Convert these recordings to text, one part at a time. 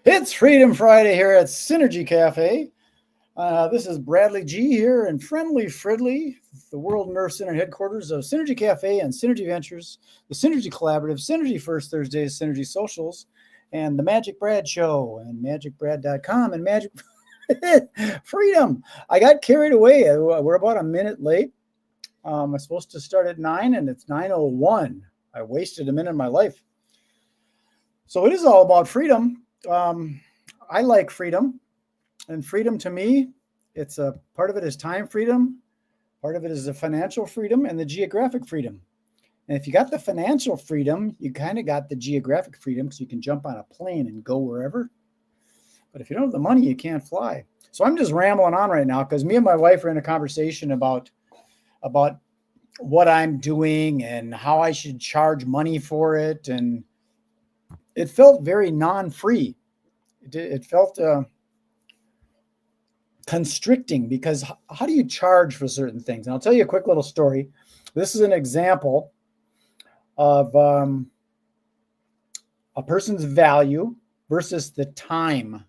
It's Freedom Friday here at Synergy Cafe. This is Bradley G here in friendly Fridley, the World Nerve Center headquarters of Synergy Cafe and Synergy Ventures, the Synergy Collaborative, Synergy First Thursdays, Synergy Socials, and the MagicBrad Show, and MagicBrad.com, and Magic Freedom. I got carried away. We're about a minute late. I'm supposed to start at 9, and it's 9:01. I wasted a minute of my life. So it is all about freedom. I like freedom, and freedom to me, it's a part of it is time freedom, part of it is the financial freedom and the geographic freedom. And if you got the financial freedom, you kind of got the geographic freedom because you can jump on a plane and go wherever. But if you don't have the money, you can't fly. So I'm just rambling on right now because me and my wife are in a conversation about what I'm doing and how I should charge money for it. And it felt very non-free. It felt constricting because how do you charge for certain things? And I'll tell you a quick little story. This is an example of a person's value versus the time.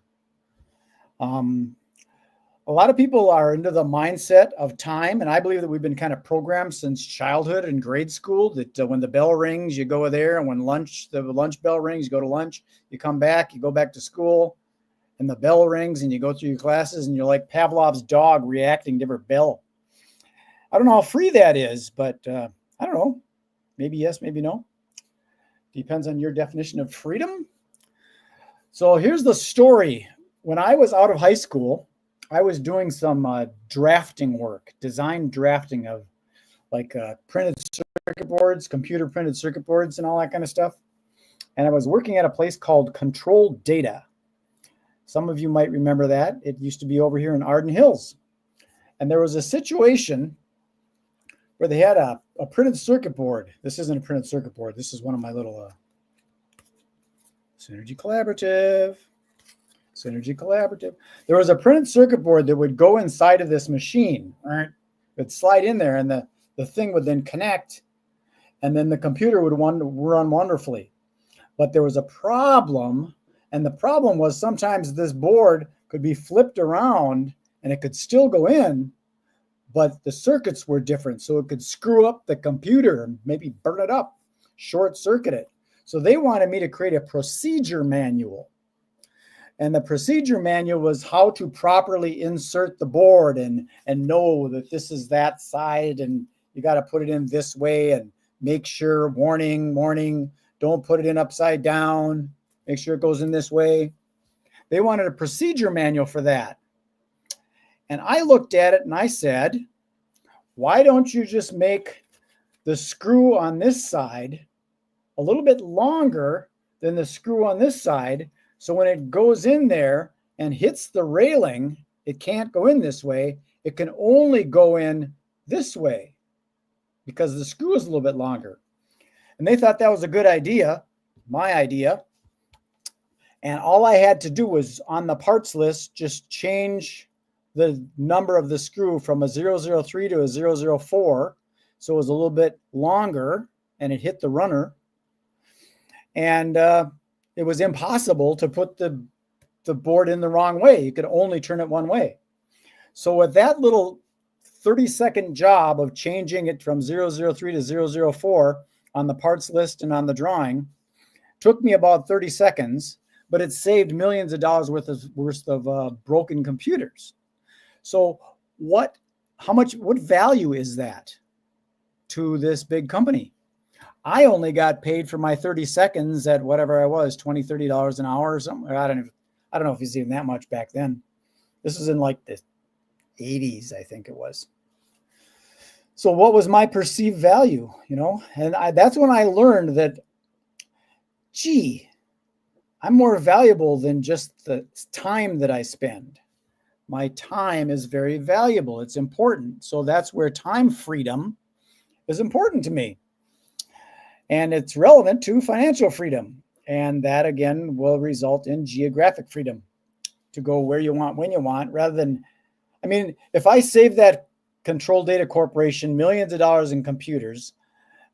A lot of people are into the mindset of time, and I believe that we've been kind of programmed since childhood and grade school that when the bell rings, you go there, and when the lunch bell rings, you go to lunch, you come back, you go back to school, and the bell rings, and you go through your classes, and you're like Pavlov's dog reacting to every bell. I don't know how free that is, but I don't know. Maybe yes, maybe no. Depends on your definition of freedom. So here's the story. When I was out of high school, I was doing some drafting work, design drafting of like printed circuit boards, computer printed circuit boards and all that kind of stuff. And I was working at a place called Control Data. Some of you might remember that. It used to be over here in Arden Hills. And there was a situation where they had a printed circuit board. This isn't a printed circuit board. This is one of my little Synergy Collaborative. Synergy Collaborative. There was a printed circuit board that would go inside of this machine, right? It would slide in there, and the thing would then connect, and then the computer would run wonderfully. But there was a problem, and the problem was sometimes this board could be flipped around, and it could still go in, but the circuits were different, so it could screw up the computer and maybe burn it up, short circuit it. So they wanted me to create a procedure manual. And the procedure manual was how to properly insert the board and know that this is that side and you got to put it in this way and make sure, warning, don't put it in upside down. Make sure it goes in this way. They wanted a procedure manual for that. And I looked at it and I said, why don't you just make the screw on this side a little bit longer than the screw on this side? So when it goes in there and hits the railing, it can't go in this way. It can only go in this way because the screw is a little bit longer. And they thought that was a good idea, my idea. And all I had to do was on the parts list, just change the number of the screw from a 003 to a 004. So it was a little bit longer and it hit the runner. And it was impossible to put the board in the wrong way. You could only turn it one way. So with that little 30-second job of changing it from 003 to 004 on the parts list and on the drawing, took me about 30 seconds, but it saved millions of dollars worth of broken computers. So what value is that to this big company? I only got paid for my 30 seconds at whatever I was, $20, $30 an hour or something. I don't know if it's even that much back then. This was in like the 80s, I think it was. So what was my perceived value, And that's when I learned that, gee, I'm more valuable than just the time that I spend. My time is very valuable. It's important. So that's where time freedom is important to me. And it's relevant to financial freedom. And that, again, will result in geographic freedom to go where you want, when you want, rather than, if I save that Control Data Corporation millions of dollars in computers,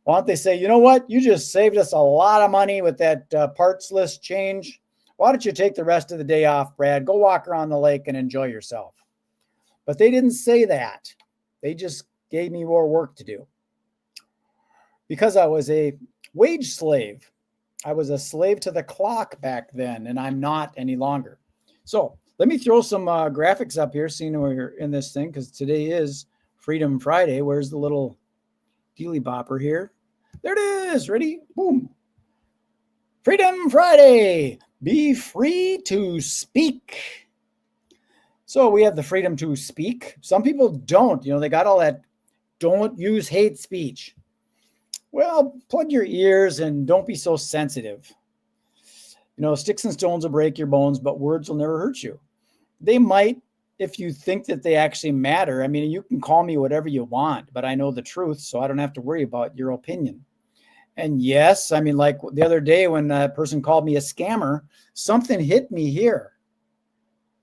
why don't they say, you know what? You just saved us a lot of money with that parts list change. Why don't you take the rest of the day off, Brad? Go walk around the lake and enjoy yourself. But they didn't say that. They just gave me more work to do. Because I was a wage slave. I was a slave to the clock back then, and I'm not any longer. So let me throw some graphics up here, seeing we're in this thing, because today is Freedom Friday. Where's the little dealy bopper here? There it is. Ready? Boom. Freedom Friday. Be free to speak. So we have the freedom to speak. Some people don't. They got all that don't use hate speech. Well, plug your ears and don't be so sensitive. Sticks and stones will break your bones, but words will never hurt you. They might if you think that they actually matter. I mean, you can call me whatever you want, but I know the truth, so I don't have to worry about your opinion. And yes, I mean, like the other day when a person called me a scammer, something hit me here.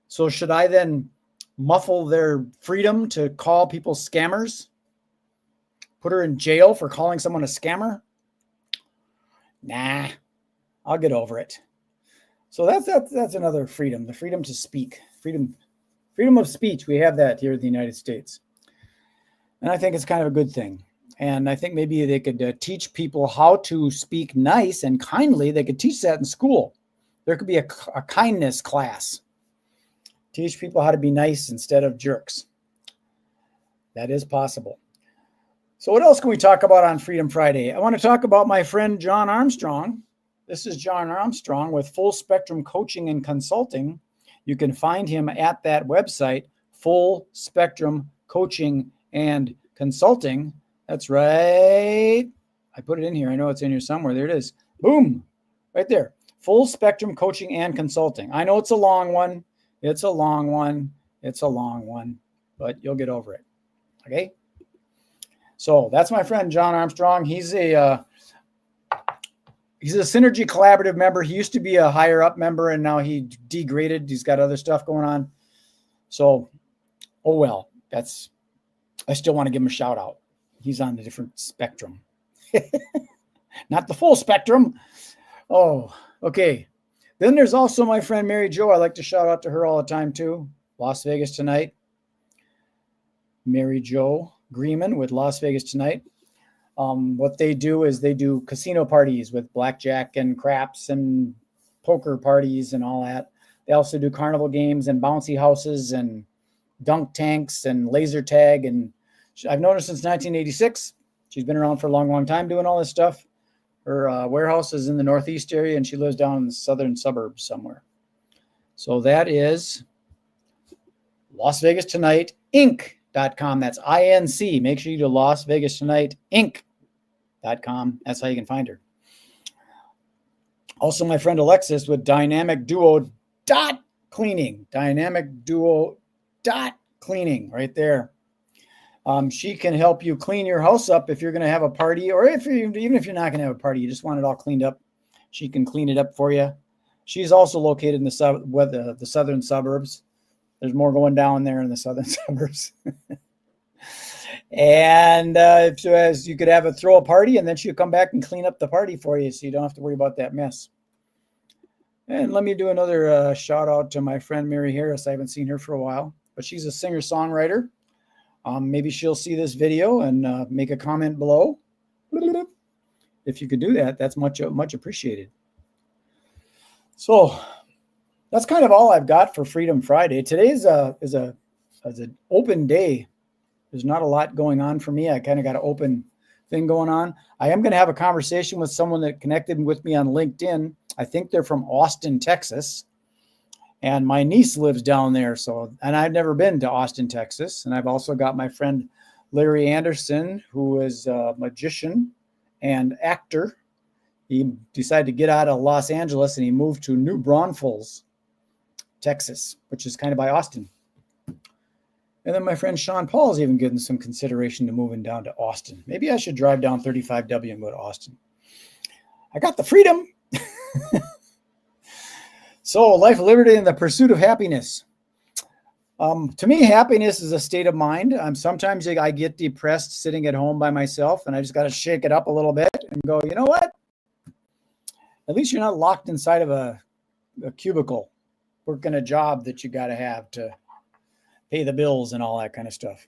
So should I then muffle their freedom to call people scammers? Put her in jail for calling someone a scammer? Nah, I'll get over it. So that's another freedom, the freedom to speak, freedom of speech. We have that here in the United States. And I think it's kind of a good thing. And I think maybe they could teach people how to speak nice and kindly. They could teach that in school. There could be a kindness class. Teach people how to be nice instead of jerks. That is possible. So what else can we talk about on Freedom Friday? I want to talk about my friend John Armstrong. This is John Armstrong with Full Spectrum Coaching and Consulting. You can find him at that website, Full Spectrum Coaching and Consulting. That's right. I put it in here. I know it's in here somewhere. There it is. Boom. Right there. Full Spectrum Coaching and Consulting. I know it's a long one. It's a long one. It's a long one. But you'll get over it. Okay? So that's my friend John Armstrong. He's a Synergy Collaborative member. He used to be a higher up member, and now he degraded. He's got other stuff going on. So, oh well. I still want to give him a shout out. He's on a different spectrum. Not the full spectrum. Oh, okay. Then there's also my friend Mary Jo. I like to shout out to her all the time too. Las Vegas Tonight. Mary Jo Greeman with Las Vegas Tonight. What they do is they do casino parties with blackjack and craps and poker parties and all that. They also do carnival games and bouncy houses and dunk tanks and laser tag. And I've known her since 1986. She's been around for a long, long time doing all this stuff. Her warehouse is in the Northeast area, and she lives down in the southern suburbs somewhere. So that is Las Vegas Tonight Inc.com. That's INC. Make sure you do Las Vegas Tonight Inc.com. That's how you can find her. Also, my friend Alexis with Dynamic Duo Cleaning. Dynamic Duo Cleaning right there. She can help you clean your house up if you're going to have a party, or even if you're not going to have a party, you just want it all cleaned up. She can clean it up for you. She's also located in the southern suburbs. There's more going down there in the southern suburbs. And as you could throw a party, and then she'll come back and clean up the party for you, so you don't have to worry about that mess. And let me do another shout out to my friend Mary Harris. I haven't seen her for a while, but she's a singer-songwriter. Maybe she'll see this video and make a comment below. If you could do that, that's much appreciated. So that's kind of all I've got for Freedom Friday. Today is an open day. There's not a lot going on for me. I kind of got an open thing going on. I am going to have a conversation with someone that connected with me on LinkedIn. I think they're from Austin, Texas. And my niece lives down there. And I've never been to Austin, Texas. And I've also got my friend Larry Anderson, who is a magician and actor. He decided to get out of Los Angeles and he moved to New Braunfels, Texas, which is kind of by Austin. And then my friend Sean Paul's even given some consideration to moving down to Austin. Maybe I should drive down 35W and go to Austin. I got the freedom. So, life, liberty, and the pursuit of happiness. To me, happiness is a state of mind. Sometimes I get depressed sitting at home by myself, and I just got to shake it up a little bit and go, you know what? At least you're not locked inside of a a cubicle, working a job that you got to have to pay the bills and all that kind of stuff.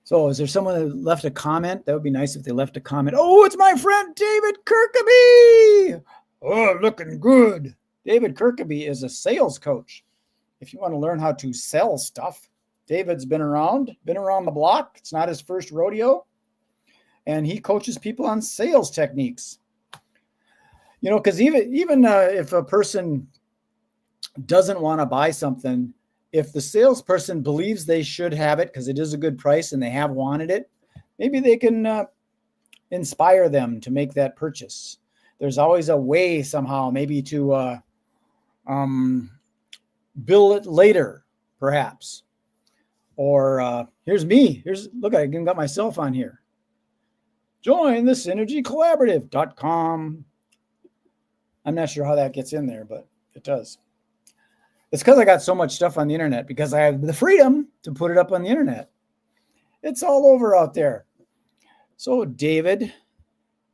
So is there someone that left a comment? That would be nice if they left a comment. Oh, it's my friend David Kirkaby. Oh, looking good. David Kirkaby is a sales coach. If you want to learn how to sell stuff, David's been around the block. It's not his first rodeo. And he coaches people on sales techniques. You know, because even if a person doesn't want to buy something, if the salesperson believes they should have it because it is a good price and they have wanted it, maybe they can inspire them to make that purchase. There's always a way somehow, maybe to bill it later, perhaps. Or here's me. Look, I even got myself on here. Join the synergycollaborative.com. I'm not sure how that gets in there, but it does. It's because I got so much stuff on the internet, because I have the freedom to put it up on the internet. It's all over out there. So David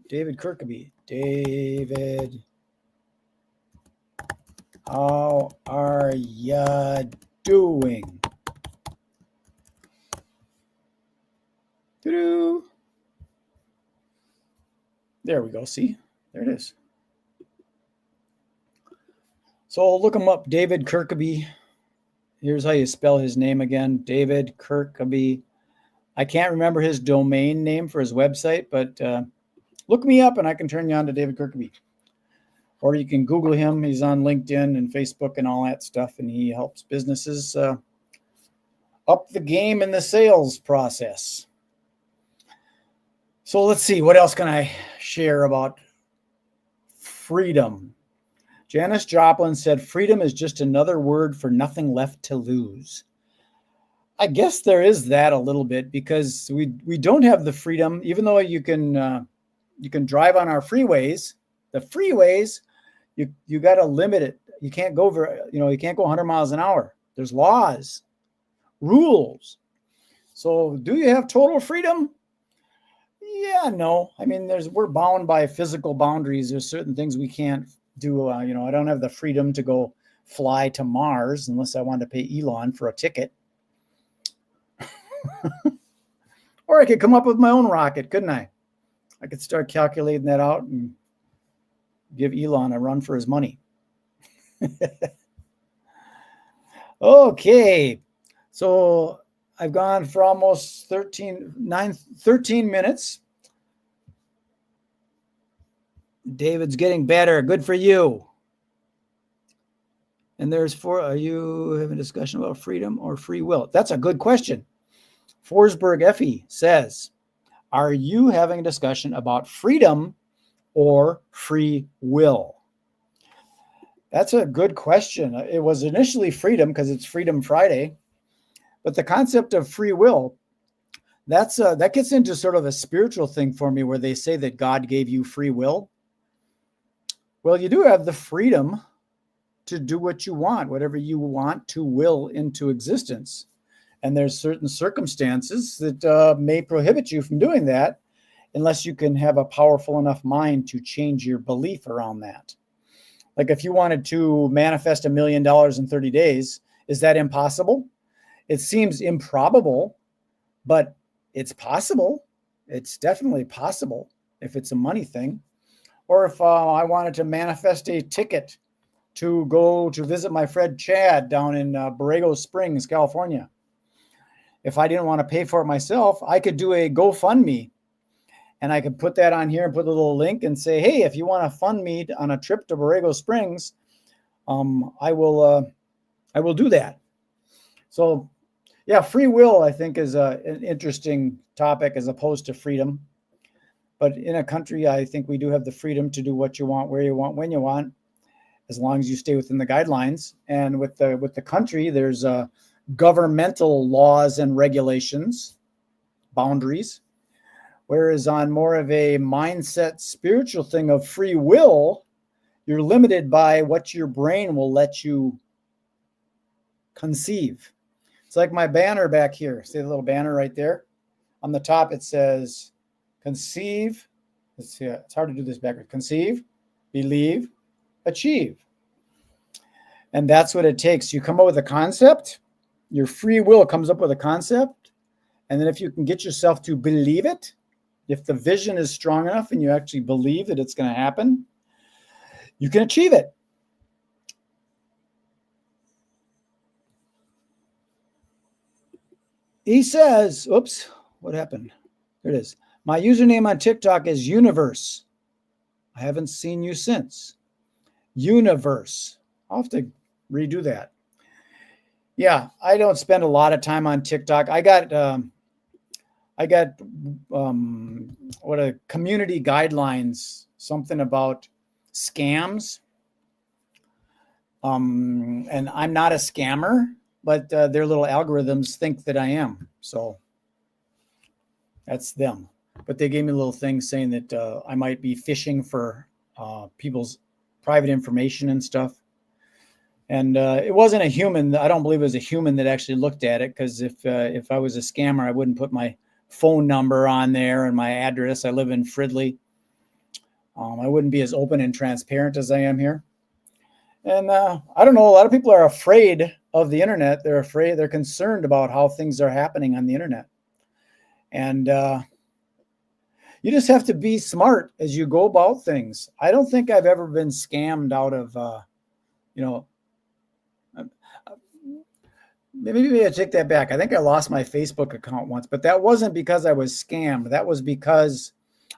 Kirkaby. David, how are ya doing? Doo-doo. There we go. See, there it is. So look him up, David Kirkaby. Here's how you spell his name again, David Kirkaby. I can't remember his domain name for his website, but look me up and I can turn you on to David Kirkaby. Or you can Google him. He's on LinkedIn and Facebook and all that stuff, and he helps businesses up the game in the sales process. So let's see, what else can I share about freedom? Janis Joplin said, freedom is just another word for nothing left to lose. I guess there is that a little bit, because we don't have the freedom, even though you can drive on our freeways. The freeways, you got to limit it. You can't go you can't go 100 miles an hour. There's laws, rules. So do you have total freedom? Yeah, no. I mean, we're bound by physical boundaries. There's certain things we can't do. I don't have the freedom to go fly to Mars unless I want to pay Elon for a ticket. Or I could come up with my own rocket, couldn't I? I could start calculating that out and give Elon a run for his money. Okay. So I've gone for almost 13 minutes. David's getting better. Good for you. And are you having a discussion about freedom or free will? That's a good question. Forsberg Effie says, are you having a discussion about freedom or free will? That's a good question. It was initially freedom because it's Freedom Friday, but the concept of free will, that gets into sort of a spiritual thing for me, where they say that God gave you free will. Well, you do have the freedom to do what you want, whatever you want to will into existence. And there's certain circumstances that may prohibit you from doing that unless you can have a powerful enough mind to change your belief around that. Like if you wanted to manifest $1 million in 30 days, is that impossible? It seems improbable, but it's possible. It's definitely possible if it's a money thing. Or if I wanted to manifest a ticket to go to visit my friend Chad down in Borrego Springs, California. If I didn't want to pay for it myself, I could do a GoFundMe, and I could put that on here and put a little link and say, hey, if you want to fund me on a trip to Borrego Springs, I will do that. So yeah, free will, I think, is an interesting topic as opposed to freedom. But in a country, I think we do have the freedom to do what you want, where you want, when you want, as long as you stay within the guidelines. And with the country, there's governmental laws and regulations, boundaries. Whereas on more of a mindset, spiritual thing of free will, you're limited by what your brain will let you conceive. It's like my banner back here. See the little banner right there? On the top, it says, conceive. Let's see, it's hard to do this backwards. Conceive, believe, achieve. And that's what it takes. You come up with a concept, your free will comes up with a concept. And then if you can get yourself to believe it, if the vision is strong enough and you actually believe that it's going to happen, you can achieve it. He says, oops, what happened? There it is. My username on TikTok is Universe. I haven't seen you since. Universe. I'll have to redo that. Yeah, I don't spend a lot of time on TikTok. I got what a community guidelines, something about scams. And I'm not a scammer, but their little algorithms think that I am. So that's them. But they gave me a little thing saying that I might be phishing for people's private information and stuff. And it wasn't a human. I don't believe it was a human that actually looked at it, because if I was a scammer, I wouldn't put my phone number on there and my address. I live in Fridley. I wouldn't be as open and transparent as I am here. And I don't know, a lot of people are afraid of the internet. They're afraid, they're concerned about how things are happening on the internet. And you just have to be smart as you go about things. I don't think I've ever been scammed out of, maybe I take that back. I think I lost my Facebook account once, but that wasn't because I was scammed. That was because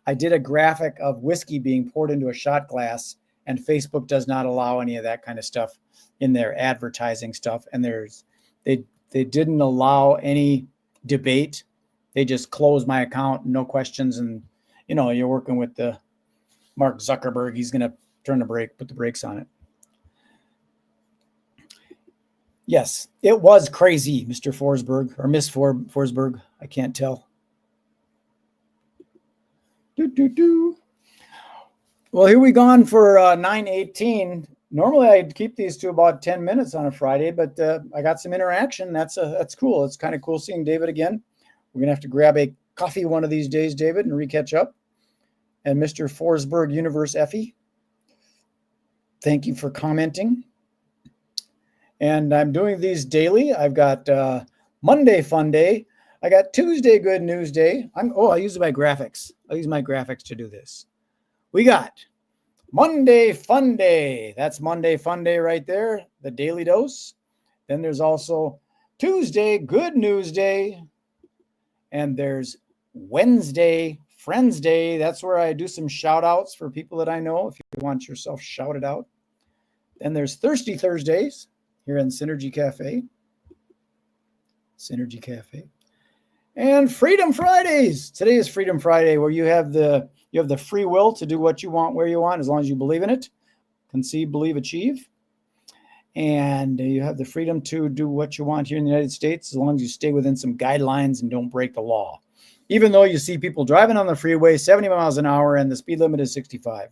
I did a graphic of whiskey being poured into a shot glass, and Facebook does not allow any of that kind of stuff in their advertising stuff. And they didn't allow any debate. They just closed my account, no questions. And, you're working with the Mark Zuckerberg. He's going to put the brakes on it. Yes, it was crazy, Mr. Forsberg, or Miss Forsberg. I can't tell. Well, here we gone for 9:18. Normally, I'd keep these to about 10 minutes on a Friday, but I got some interaction. That's cool. It's kind of cool seeing David again. We're going to have to grab a coffee one of these days, David, and re-catch up. And Mr. Forsberg Universe Effie, thank you for commenting. And I'm doing these daily. I've got Monday Fun Day. I got Tuesday Good News Day. I use my graphics. I'll use my graphics to do this. We got Monday Fun Day. That's Monday Fun Day right there, the daily dose. Then there's also Tuesday Good News Day. And there's Wednesday Friends Day. That's where I do some shout outs for people that I know if you want yourself shouted out. Then there's Thirsty Thursdays here in Synergy Cafe. And Freedom Fridays. Today is Freedom Friday, where you have the free will to do what you want, where you want, as long as you believe in it. Conceive, believe, achieve. And you have the freedom to do what you want here in the United States, as long as you stay within some guidelines and don't break the law. Even though you see people driving on the freeway 70 miles an hour and the speed limit is 65.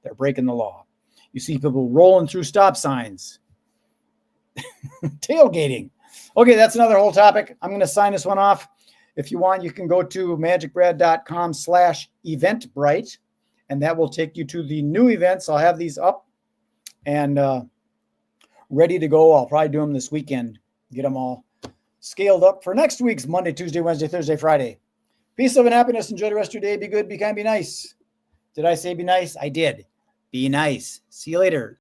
They're breaking the law. You see people rolling through stop signs. Tailgating. Okay, that's another whole topic. I'm going to sign this one off. If you want, you can go to magicbrad.com/eventbrite, and that will take you to the new events. I'll have these up and ready to go. I'll probably do them this weekend. Get them all scaled up for next week's Monday, Tuesday, Wednesday, Thursday, Friday. Peace, love, and happiness. Enjoy the rest of your day. Be good, be kind, be nice. Did I say be nice? I did. Be nice. See you later.